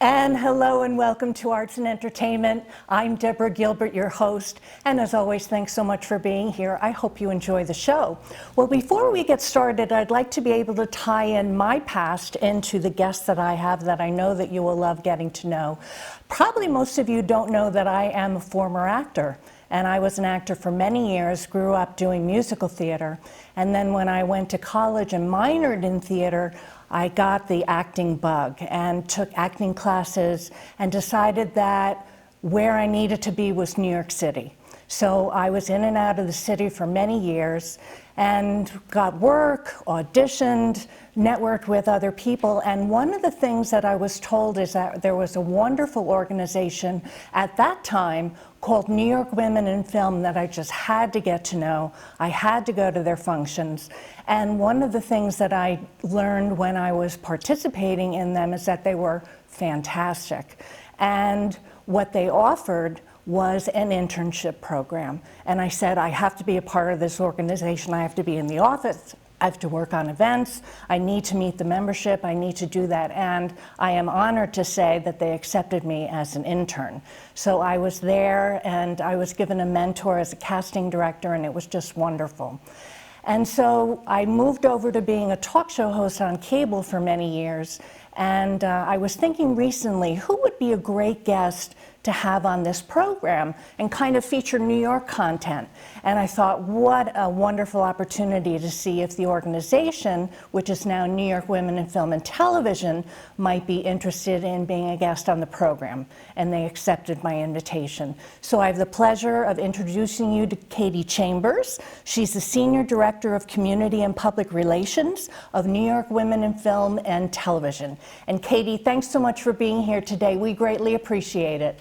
And hello and welcome to Arts and Entertainment. I'm Deborah Gilbert, your host, and as always, thanks so much for being here. I hope you enjoy the show. Well, before we get started, I'd like to be able to tie in my past into the guests that I have that I know that you will love getting to know. Probably most of you don't know that I am a former actor. And I was an actor for many years, grew up doing musical theater. And then when I went to college and minored in theater, I got the acting bug and took acting classes and decided that where I needed to be was New York City. So I was in and out of the city for many years and got work, auditioned, networked with other people. And one of the things that I was told is that there was a wonderful organization at that time called New York Women in Film that I just had to get to know. I had to go to their functions. And one of the things that I learned when I was participating in them is that they were fantastic. And what they offered was an internship program. And I said, I have to be a part of this organization. I have to be in the office. I have to work on events. I need to meet the membership. I need to do that. And I am honored to say that they accepted me as an intern. So I was there and I was given a mentor as a casting director, and it was just wonderful. And so I moved over to being a talk show host on cable for many years. And I was thinking recently, who would be a great guest to have on this program and kind of feature New York content? And I thought, what a wonderful opportunity to see if the organization, which is now New York Women in Film and Television, might be interested in being a guest on the program. And they accepted my invitation. So I have the pleasure of introducing you to Katie Chambers. She's the Senior Director of Community and Public Relations of New York Women in Film and Television. And Katie, thanks so much for being here today. We greatly appreciate it.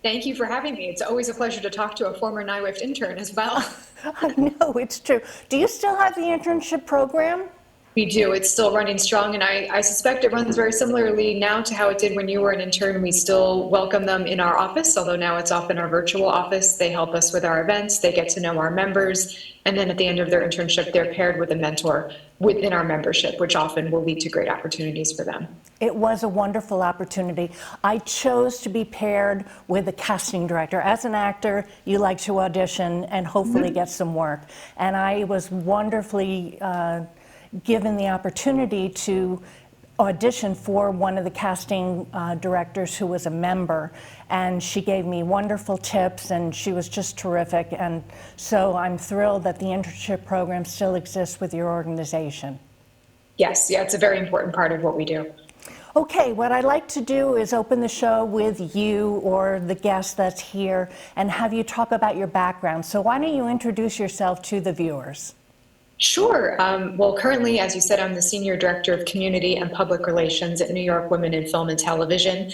Thank you for having me. It's always a pleasure to talk to a former NYWIFT intern as well. I know, it's true. Do you still have the internship program? We do. It's still running strong, and I suspect it runs very similarly now to how it did when you were an intern. We still welcome them in our office, although now it's off in our virtual office. They help us with our events. They get to know our members. And then at the end of their internship, they're paired with a mentor within our membership, which often will lead to great opportunities for them. It was a wonderful opportunity. I chose to be paired with a casting director. As an actor, you like to audition and hopefully get some work. And I was wonderfully given the opportunity to audition for one of the casting directors who was a member, and she gave me wonderful tips, and she was just terrific. And so I'm thrilled that the internship program still exists with your organization. Yes, yeah, it's a very important part of what we do. Okay, what I'd like to do is open the show with you or the guest that's here and have you talk about your background. So why don't you introduce yourself to the viewers? Sure. Well, currently, as you said, I'm the Senior Director of Community and Public Relations at New York Women in Film and Television.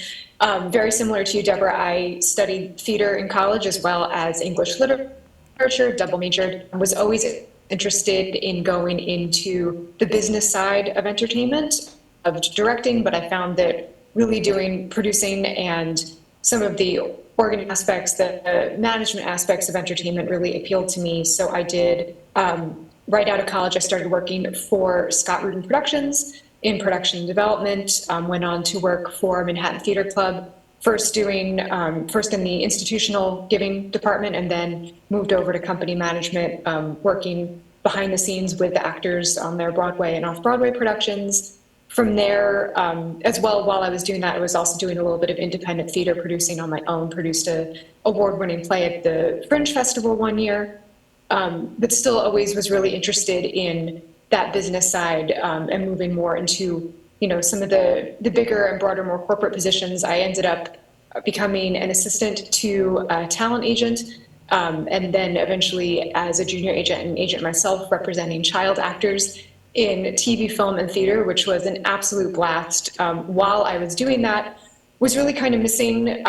Very similar to you, Deborah, I studied theater in college as well as English literature, double majored. I was always interested in going into the business side of entertainment, of directing, but I found that really doing producing and some of the organ aspects, the management aspects of entertainment really appealed to me. So I did, right out of college, I started working for Scott Rudin Productions in production development, went on to work for Manhattan Theater Club, first in the institutional giving department, and then moved over to company management, working behind the scenes with the actors on their Broadway and off-Broadway productions. From there, as well, while I was doing that, I was also doing a little bit of independent theater producing on my own, produced an award-winning play at the Fringe Festival one year, but still always was really interested in that business side and moving more into, some of the bigger and broader, more corporate positions. I ended up becoming an assistant to a talent agent, and then eventually as a junior agent and agent myself, representing child actors in TV, film, and theater, which was an absolute blast. While I was doing that, was really kind of missing.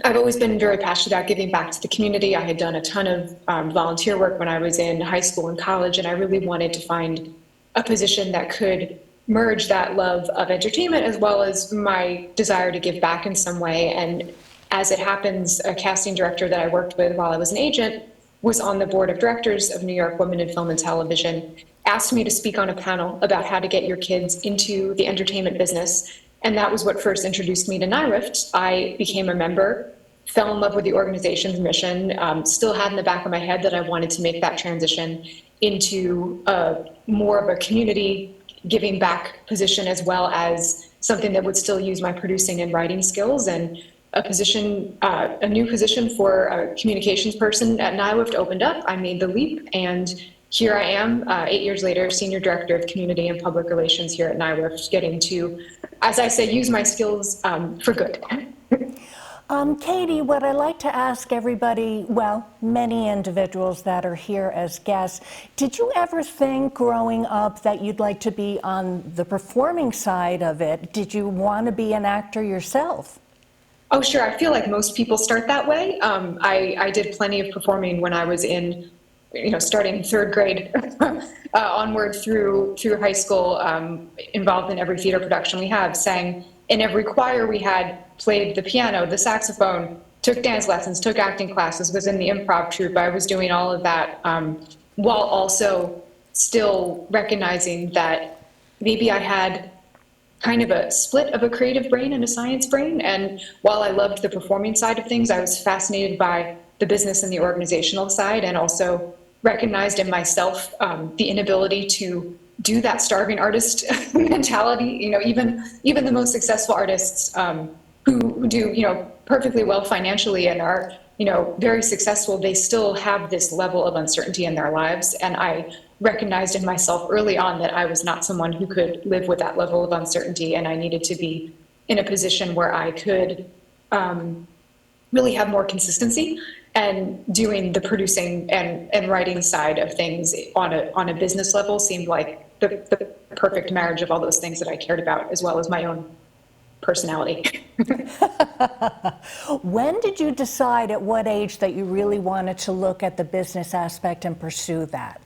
I've always been very passionate about giving back to the community. I had done a ton of volunteer work when I was in high school and college, and I really wanted to find a position that could merge that love of entertainment as well as my desire to give back in some way. And as it happens, a casting director that I worked with while I was an agent was on the board of directors of New York Women in Film and Television, asked me to speak on a panel about how to get your kids into the entertainment business. And that was what first introduced me to NIRIFT. I became a member, fell in love with the organization's mission, still had in the back of my head that I wanted to make that transition into more of a community giving back position, as well as something that would still use my producing and writing skills. And a new position for a communications person at NIRIFT opened up. I made the leap, and here I am, 8 years later, Senior Director of Community and Public Relations here at NIRIFT, getting to, as I say, use my skills for good. Katie, what I like to ask everybody, well, many individuals that are here as guests, did you ever think growing up that you'd like to be on the performing side of it? Did you want to be an actor yourself? Oh, sure. I feel like most people start that way. I did plenty of performing when I was in, starting third grade onward through high school, involved in every theater production we had, sang in every choir we had, played the piano, the saxophone, took dance lessons, took acting classes, was in the improv troupe. I was doing all of that while also still recognizing that maybe I had kind of a split of a creative brain and a science brain. And while I loved the performing side of things, I was fascinated by the business and the organizational side, and also recognized in myself the inability to do that starving artist mentality. Even the most successful artists who do perfectly well financially and are very successful, they still have this level of uncertainty in their lives. And I recognized in myself early on that I was not someone who could live with that level of uncertainty, and I needed to be in a position where I could really have more consistency, and doing the producing and writing side of things on a business level seemed like the perfect marriage of all those things that I cared about, as well as my own personality. When did you decide, at what age, that you really wanted to look at the business aspect and pursue that?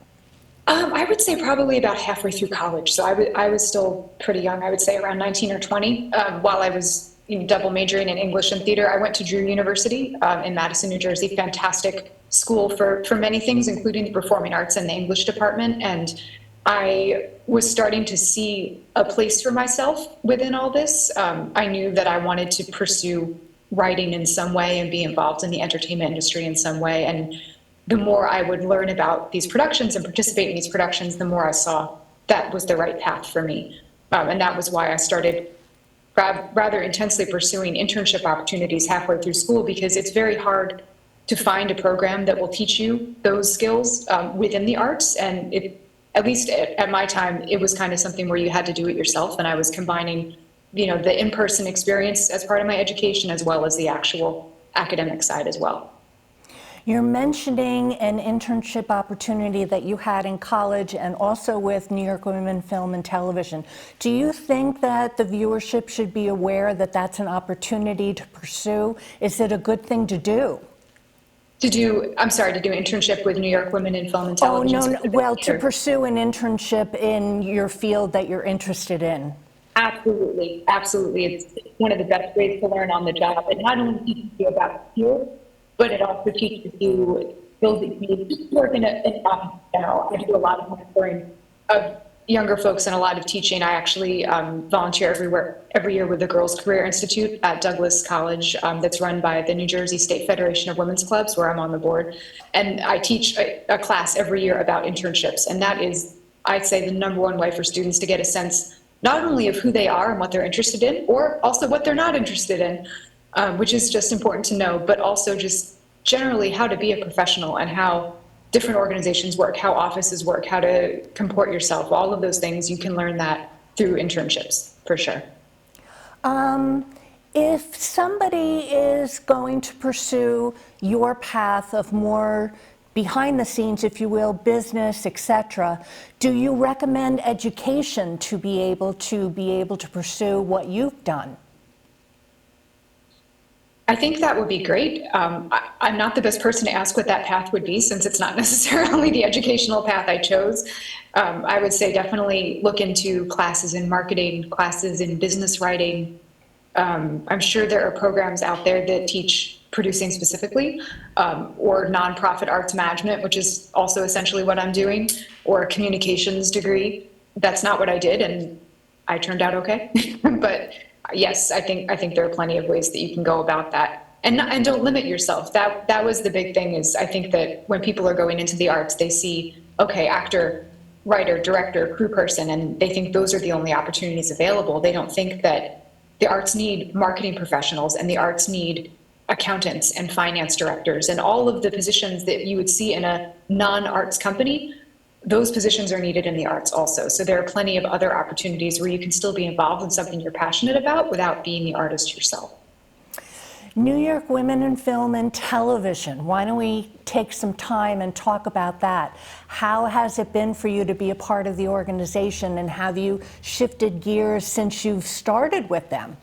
I would say probably about halfway through college. So I was still pretty young. I would say around 19 or 20. While I was double majoring in English and theater, I went to Drew University in Madison, New Jersey. Fantastic school for many things, including the performing arts and the English department. And I was starting to see a place for myself within all this. I knew that I wanted to pursue writing in some way and be involved in the entertainment industry in some way. And the more I would learn about these productions and participate in these productions, the more I saw that was the right path for me. And that was why I started rather intensely pursuing internship opportunities halfway through school, because it's very hard to find a program that will teach you those skills within the arts. And at least at my time, it was kind of something where you had to do it yourself. And I was combining, the in-person experience as part of my education, as well as the actual academic side as well. You're mentioning an internship opportunity that you had in college and also with New York Women Film and Television. Do you think that the viewership should be aware that that's an opportunity to pursue? Is it a good thing to do? To do an internship with New York Women in Film and Television? Oh, no. Well, to pursue an internship in your field that you're interested in. Absolutely. Absolutely. It's one of the best ways to learn on the job. It not only teaches you about skills, but it also teaches you skills that you need to work in an office in general. I do a lot of mentoring of younger folks and a lot of teaching. I actually volunteer every year with the Girls Career Institute at Douglas College, that's run by the New Jersey State Federation of Women's Clubs, where I'm on the board. And I teach a class every year about internships. And that is, I'd say, the number one way for students to get a sense not only of who they are and what they're interested in, or also what they're not interested in, which is just important to know, but also just generally how to be a professional and how different organizations work, how offices work, how to comport yourself. All of those things, you can learn that through internships, for sure. If somebody is going to pursue your path of more behind the scenes, if you will, business, etc., do you recommend education to be able to pursue what you've done? I think that would be great. I'm not the best person to ask what that path would be, since it's not necessarily the educational path I chose. I would say definitely look into classes in marketing, classes in business writing. I'm sure there are programs out there that teach producing specifically, or nonprofit arts management, which is also essentially what I'm doing, or a communications degree. That's not what I did, and I turned out okay. But yes, I think there are plenty of ways that you can go about that. And don't limit yourself. That was the big thing, is I think that when people are going into the arts, they see, okay, actor, writer, director, crew person, and they think those are the only opportunities available. They don't think that the arts need marketing professionals, and the arts need accountants and finance directors, and all of the positions that you would see in a non-arts company. Those positions are needed in the arts also. So there are plenty of other opportunities where you can still be involved in something you're passionate about without being the artist yourself. New York Women in Film and Television. Why don't we take some time and talk about that? How has it been for you to be a part of the organization, and have you shifted gears since you've started with them?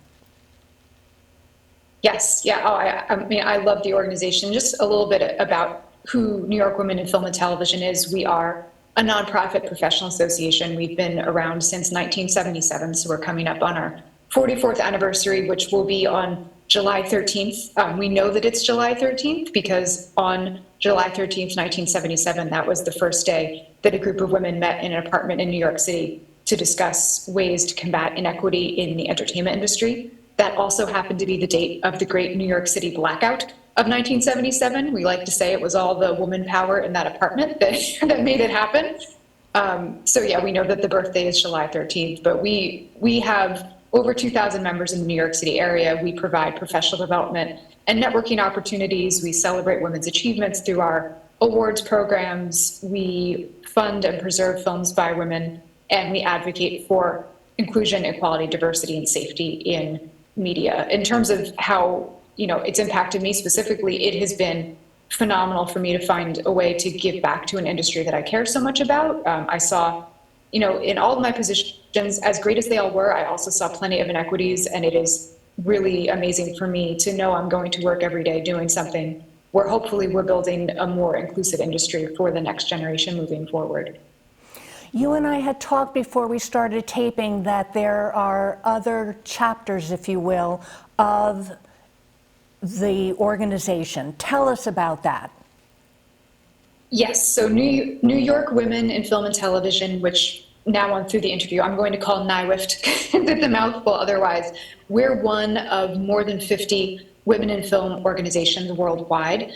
Yes, yeah. Oh, I mean, I love the organization. Just a little bit about who New York Women in Film and Television is. We are a nonprofit professional association. We've been around since 1977, so we're coming up on our 44th anniversary, which will be on July 13th. We know that it's July 13th because on July 13th, 1977, that was the first day that a group of women met in an apartment in New York City to discuss ways to combat inequity in the entertainment industry. That also happened to be the date of the great New York City blackout of 1977. We like to say it was all the woman power in that apartment that made it happen. So yeah, we know that the birthday is July 13th, but we have over 2,000 members in the New York City area. We provide professional development and networking opportunities. We celebrate women's achievements through our awards programs. We fund and preserve films by women, and we advocate for inclusion, equality, diversity, and safety in media. In terms of how, it's impacted me specifically, it has been phenomenal for me to find a way to give back to an industry that I care so much about. I saw, in all of my positions, as great as they all were, I also saw plenty of inequities, and it is really amazing for me to know I'm going to work every day doing something where hopefully we're building a more inclusive industry for the next generation moving forward. You and I had talked before we started taping that there are other chapters, if you will, of the organization. Tell us about that. Yes, so New York Women in Film and Television, which now on through the interview I'm going to call NYWIFT with the mouthful otherwise. We're one of more than 50 women in film organizations worldwide.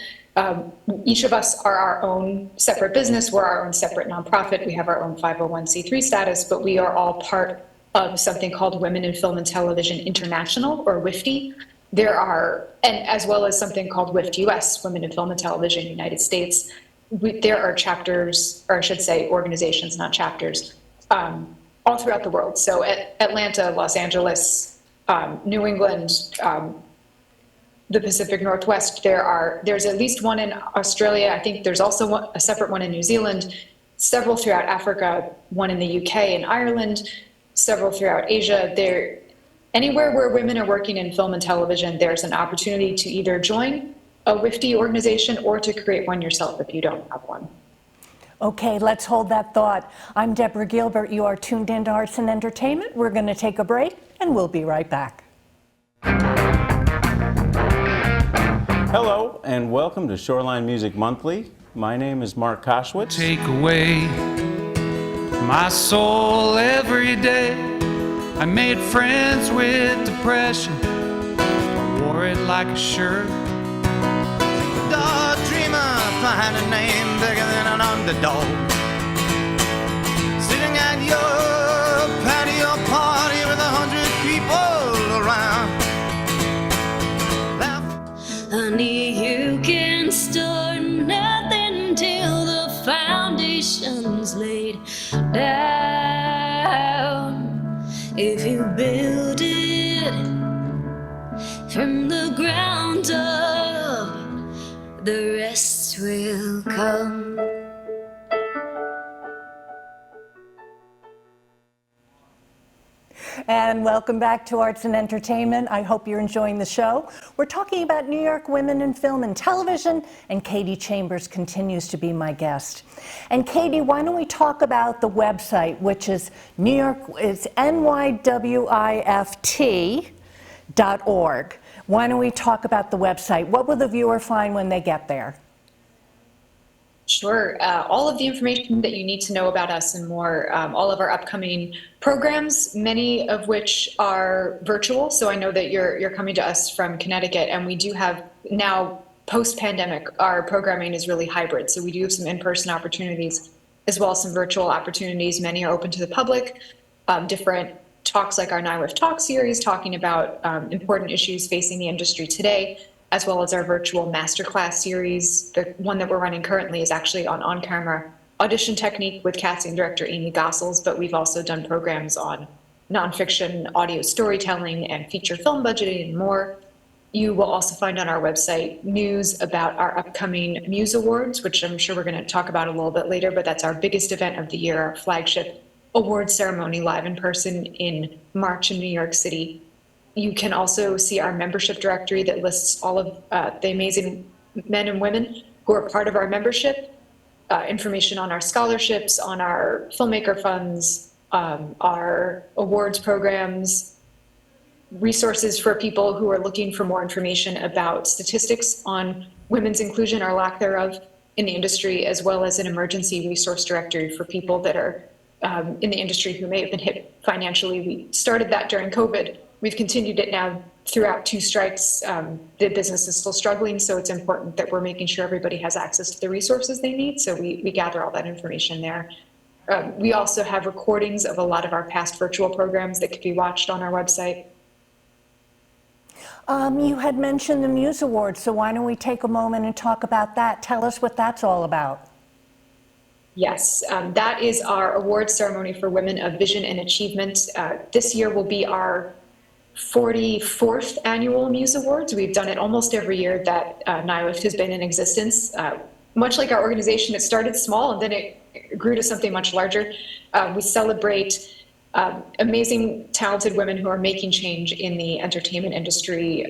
Each of us are our own separate business. We're our own separate nonprofit. We have our own 501c3 status, but we are all part of something called Women in Film and Television International, or WIFTI. And as well as something called WIFT US, Women in Film and Television United States. There are chapters, or I should say organizations, not chapters, all throughout the world. So at Atlanta, Los Angeles, New England, the Pacific Northwest, there's at least one in Australia. I think there's also a separate one in New Zealand, several throughout Africa, one in the UK and Ireland, several throughout Asia. Anywhere where women are working in film and television, there's an opportunity to either join a WIFTI organization or to create one yourself if you don't have one. Okay, let's hold that thought. I'm Deborah Gilbert. You are tuned into Arts and Entertainment. We're going to take a break, and we'll be right back. Hello, and welcome to Shoreline Music Monthly. My name is Mark Koshwitz. Take away my soul every day. I made friends with depression, wore it like a shirt. The dreamer, find a name bigger than an underdog. Sitting at your patio party with 100 people around. Honey, you can start nothing till the foundation's laid down. If you build it from the ground up, the rest will come. And welcome back to Arts and Entertainment. I hope you're enjoying the show. We're talking about New York women in film and television, and Katie Chambers continues to be my guest. And Katie, why don't we talk about the website, which is it's nywift.org. Why don't we talk about the website? What will the viewer find when they get there? Sure. All of the information that you need to know about us and more, all of our upcoming programs, many of which are virtual. So I know that you're coming to us from Connecticut, and we do have now, post-pandemic, our programming is really hybrid. So we do have some in-person opportunities as well as some virtual opportunities. Many are open to the public. Different talks like our NIWIF Talk series, talking about important issues facing the industry today, as well as our virtual masterclass series. The one that we're running currently is actually on-camera audition technique with casting director Amy Gossels, but we've also done programs on nonfiction audio storytelling and feature film budgeting and more. You will also find on our website news about our upcoming Muse Awards, which I'm sure we're going to talk about a little bit later, but that's our biggest event of the year, our flagship award ceremony live in person in March in New York City. You can also see our membership directory that lists all of the amazing men and women who are part of our membership, information on our scholarships, on our filmmaker funds, our awards programs, resources for people who are looking for more information about statistics on women's inclusion or lack thereof in the industry, as well as an emergency resource directory for people that are in the industry who may have been hit financially. We started that during COVID. We've continued it now throughout 2 strikes. The business is still struggling, so it's important that we're making sure everybody has access to the resources they need. So we gather all that information there. We also have recordings of a lot of our past virtual programs that could be watched on our website. You had mentioned the Muse Awards, so why don't we take a moment and talk about that? Tell us what that's all about. Yes, that is our award ceremony for women of vision and achievement. This year will be our 44th annual Muse Awards. We've done it almost every year that NIWIF has been in existence. Much like our organization, it started small and then it grew to something much larger. We celebrate amazing, talented women who are making change in the entertainment industry.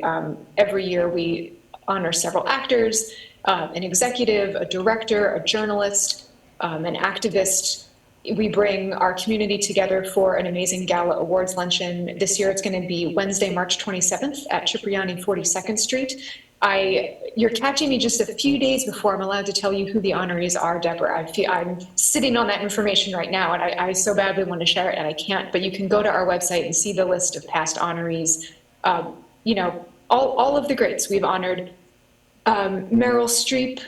Every year we honor several actors, an executive, a director, a journalist, an activist. We bring our community together for an amazing gala awards luncheon. This year it's going to be Wednesday, March 27th at Cipriani 42nd Street. You're catching me just a few days before I'm allowed to tell you who the honorees are, Deborah. I'm sitting on that information right now, and I so badly want to share it, and I can't. But you can go to our website and see the list of past honorees. You know, all of the greats. We've honored Meryl Streep,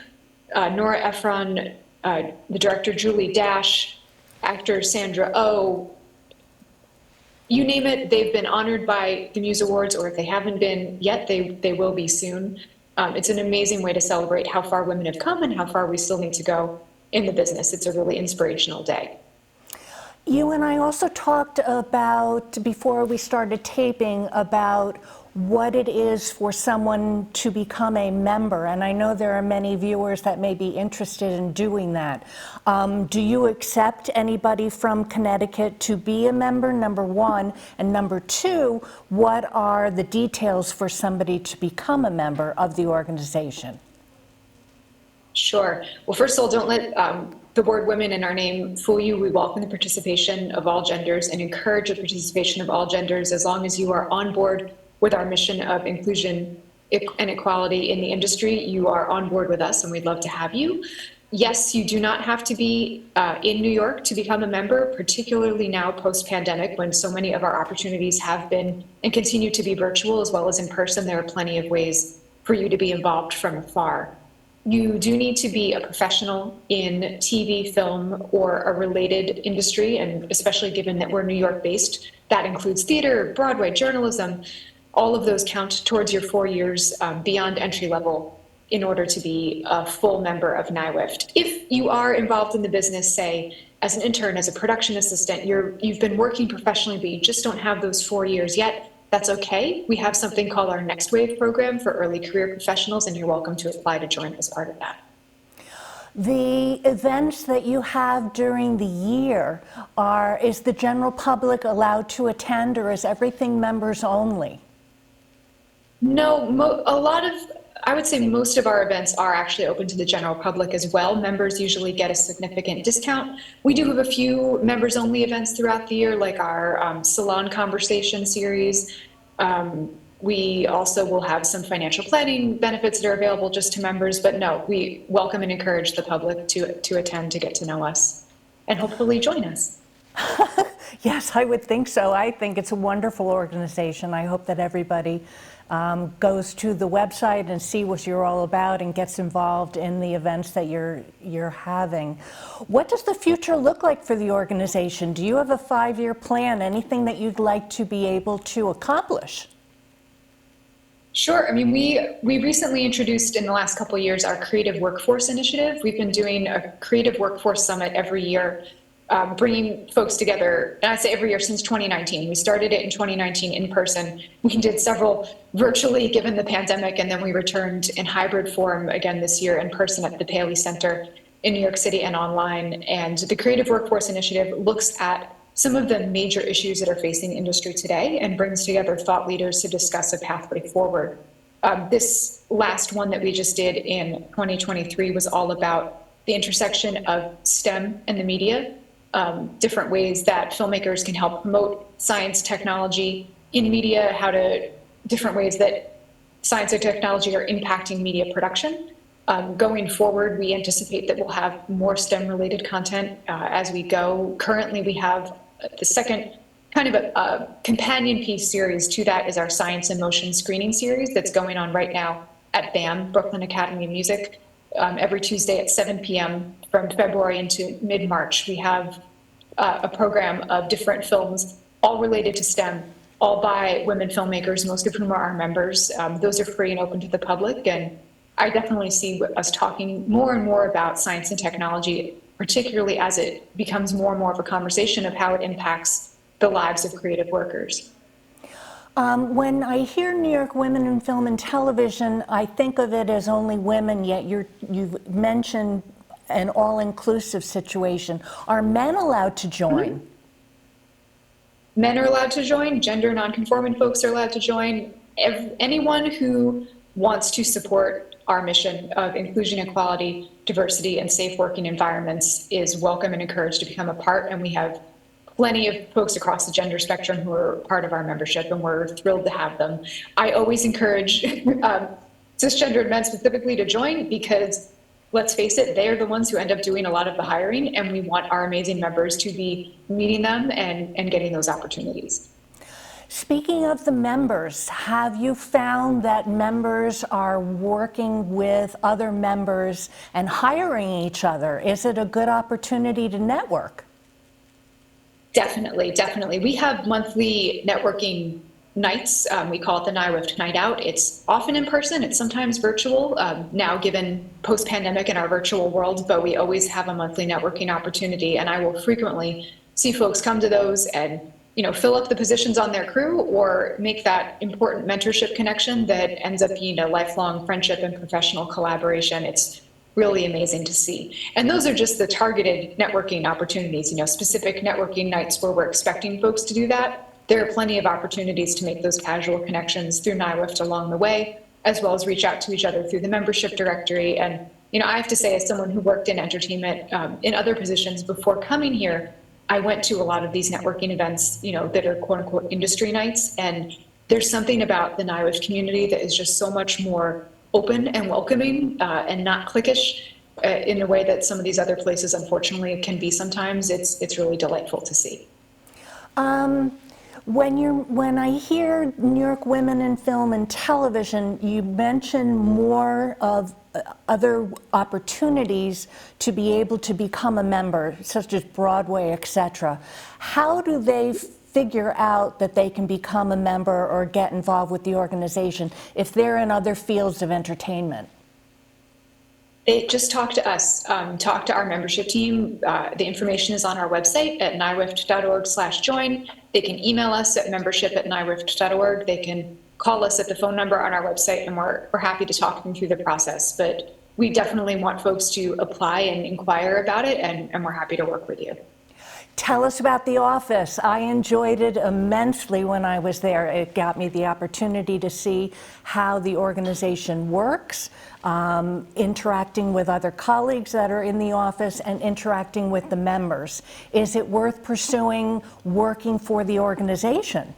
Nora Ephron, the director Julie Dash, actor Sandra Oh. You name it, they've been honored by the Muse Awards, or if they haven't been yet, they will be soon. It's an amazing way to celebrate how far women have come and how far we still need to go in the business. It's a really inspirational day. You and I also talked about, before we started taping, about what it is for someone to become a member, and I know there are many viewers that may be interested in doing that. Do you accept anybody from Connecticut to be a member, number one? And number two, what are the details for somebody to become a member of the organization? Sure. Well, first of all, don't let the word women in our name fool you. We welcome the participation of all genders and encourage the participation of all genders as long as you are on board with our mission of inclusion and equality in the industry. You are on board with us and we'd love to have you. Yes, you do not have to be in New York to become a member, particularly now post-pandemic when so many of our opportunities have been and continue to be virtual as well as in person. There are plenty of ways for you to be involved from afar. You do need to be a professional in TV, film, or a related industry, and especially given that we're New York based, that includes theater, Broadway, journalism. All of those count towards your 4 years beyond entry level in order to be a full member of NIWIF. If you are involved in the business, say, as an intern, as a production assistant, you've been working professionally, but you just don't have those 4 years yet, that's okay. We have something called our Next Wave program for early career professionals, and you're welcome to apply to join as part of that. The events that you have during the year, is the general public allowed to attend, or is everything members only? No, I would say most of our events are actually open to the general public as well. Members usually get a significant discount. We do have a few members-only events throughout the year, like our Salon Conversation series. We also will have some financial planning benefits that are available just to members, but no, we welcome and encourage the public to attend to get to know us and hopefully join us. Yes, I would think so. I think it's a wonderful organization. I hope that everybody goes to the website and see what you're all about and gets involved in the events that you're having. What does the future look like for the organization? Do you have a 5-year plan? Anything that you'd like to be able to accomplish? Sure. I mean, we recently introduced in the last couple of years our Creative Workforce Initiative. We've been doing a Creative Workforce Summit every year, bringing folks together, and I say every year since 2019. We started it in 2019 in person. We did several virtually given the pandemic, and then we returned in hybrid form again this year in person at the Paley Center in New York City and online. And the Creative Workforce Initiative looks at some of the major issues that are facing industry today and brings together thought leaders to discuss a pathway forward. This last one that we just did in 2023 was all about the intersection of STEM and the media, different ways that filmmakers can help promote science, technology in media, different ways that science and technology are impacting media production. Going forward, we anticipate that we'll have more STEM-related content as we go. Currently, we have the second kind of a companion piece series to that is our Science in Motion screening series that's going on right now at BAM, Brooklyn Academy of Music, every Tuesday at 7 p.m. from February into mid-March. We have a program of different films, all related to STEM, all by women filmmakers, most of whom are our members. Those are free and open to the public, and I definitely see us talking more and more about science and technology, particularly as it becomes more and more of a conversation of how it impacts the lives of creative workers. When I hear New York Women in Film and Television, I think of it as only women, yet you've mentioned an all-inclusive situation. Are men allowed to join? Mm-hmm. Men are allowed to join, gender nonconforming folks are allowed to join. Anyone who wants to support our mission of inclusion, equality, diversity, and safe working environments is welcome and encouraged to become a part. And we have plenty of folks across the gender spectrum who are part of our membership, and we're thrilled to have them. I always encourage cisgendered men specifically to join because, let's face it, they are the ones who end up doing a lot of the hiring, and we want our amazing members to be meeting them and getting those opportunities. Speaking of the members, have you found that members are working with other members and hiring each other? Is it a good opportunity to network? Definitely, definitely. We have monthly networking nights. We call it the NYWIFT Night Out. It's often in person. It's sometimes virtual now given post-pandemic in our virtual world, but we always have a monthly networking opportunity, and I will frequently see folks come to those and fill up the positions on their crew or make that important mentorship connection that ends up being a lifelong friendship and professional collaboration. It's really amazing to see. And those are just the targeted networking opportunities, specific networking nights where we're expecting folks to do that. There are plenty of opportunities to make those casual connections through NYWIFT along the way, as well as reach out to each other through the membership directory. And, I have to say, as someone who worked in entertainment in other positions before coming here, I went to a lot of these networking events, that are quote unquote industry nights. And there's something about the NYWIFT community that is just so much more open and welcoming and not cliquish in the way that some of these other places, unfortunately, can be sometimes. It's really delightful to see. When I hear New York Women in Film and Television, you mention more of other opportunities to be able to become a member, such as Broadway, etc. How do they figure out that they can become a member or get involved with the organization if they're in other fields of entertainment? They just talk to us, talk to our membership team. The information is on our website at nywift.org/join. They can email us at membership@nywift.org. They can call us at the phone number on our website, and we're happy to talk them through the process. But we definitely want folks to apply and inquire about it, and we're happy to work with you. Tell us about the office. I enjoyed it immensely when I was there. It got me the opportunity to see how the organization works, interacting with other colleagues that are in the office and interacting with the members. Is it worth pursuing working for the organization?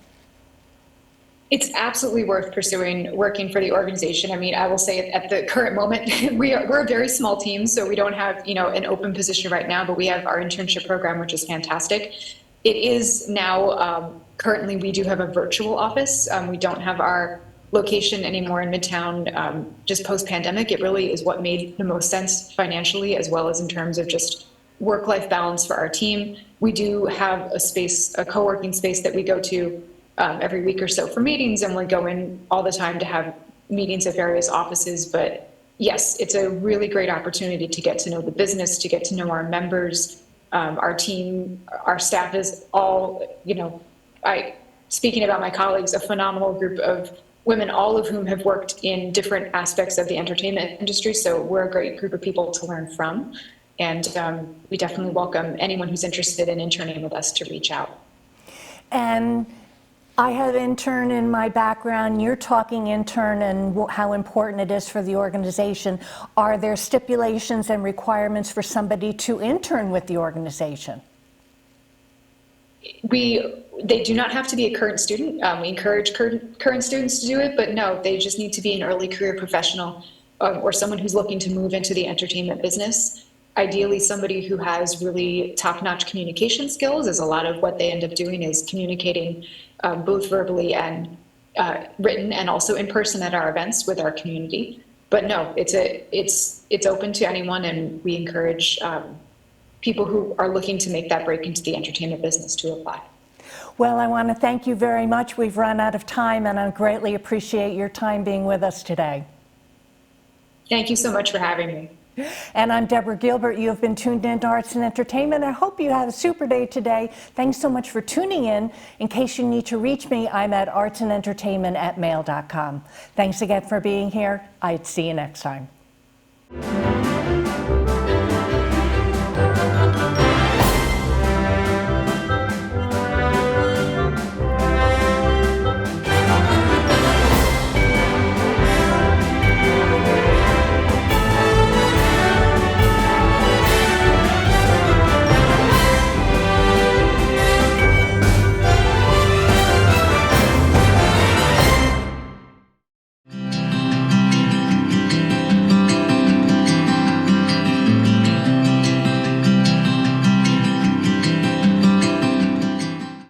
It's absolutely worth pursuing working for the organization. I mean, I will say at the current moment, we're a very small team, so we don't have, an open position right now, but we have our internship program, which is fantastic. It is now, currently we do have a virtual office. We don't have our location anymore in Midtown, just post-pandemic. It really is what made the most sense financially, as well as in terms of just work-life balance for our team. We do have a co-working space that we go to every week or so for meetings, and we go in all the time to have meetings at various offices. But yes, it's a really great opportunity to get to know the business, to get to know our members, our team, our staff is all, speaking about my colleagues, a phenomenal group of women, all of whom have worked in different aspects of the entertainment industry. So we're a great group of people to learn from. And we definitely welcome anyone who's interested in interning with us to reach out. And I have intern in my background. You're talking intern and how important it is for the organization. Are there stipulations and requirements for somebody to intern with the organization? They do not have to be a current student. We encourage current students to do it, but no, they just need to be an early career professional or someone who's looking to move into the entertainment business. Ideally, somebody who has really top-notch communication skills, as a lot of what they end up doing is communicating both verbally and written, and also in person at our events with our community. But no, it's open to anyone, and we encourage people who are looking to make that break into the entertainment business to apply. Well, I want to thank you very much. We've run out of time, and I greatly appreciate your time being with us today. Thank you so much for having me. And I'm Deborah Gilbert. You have been tuned in to Arts and Entertainment. I hope you had a super day today. Thanks so much for tuning in. In case you need to reach me, I'm at artsandentertainment@mail.com. Thanks again for being here. I'd see you next time.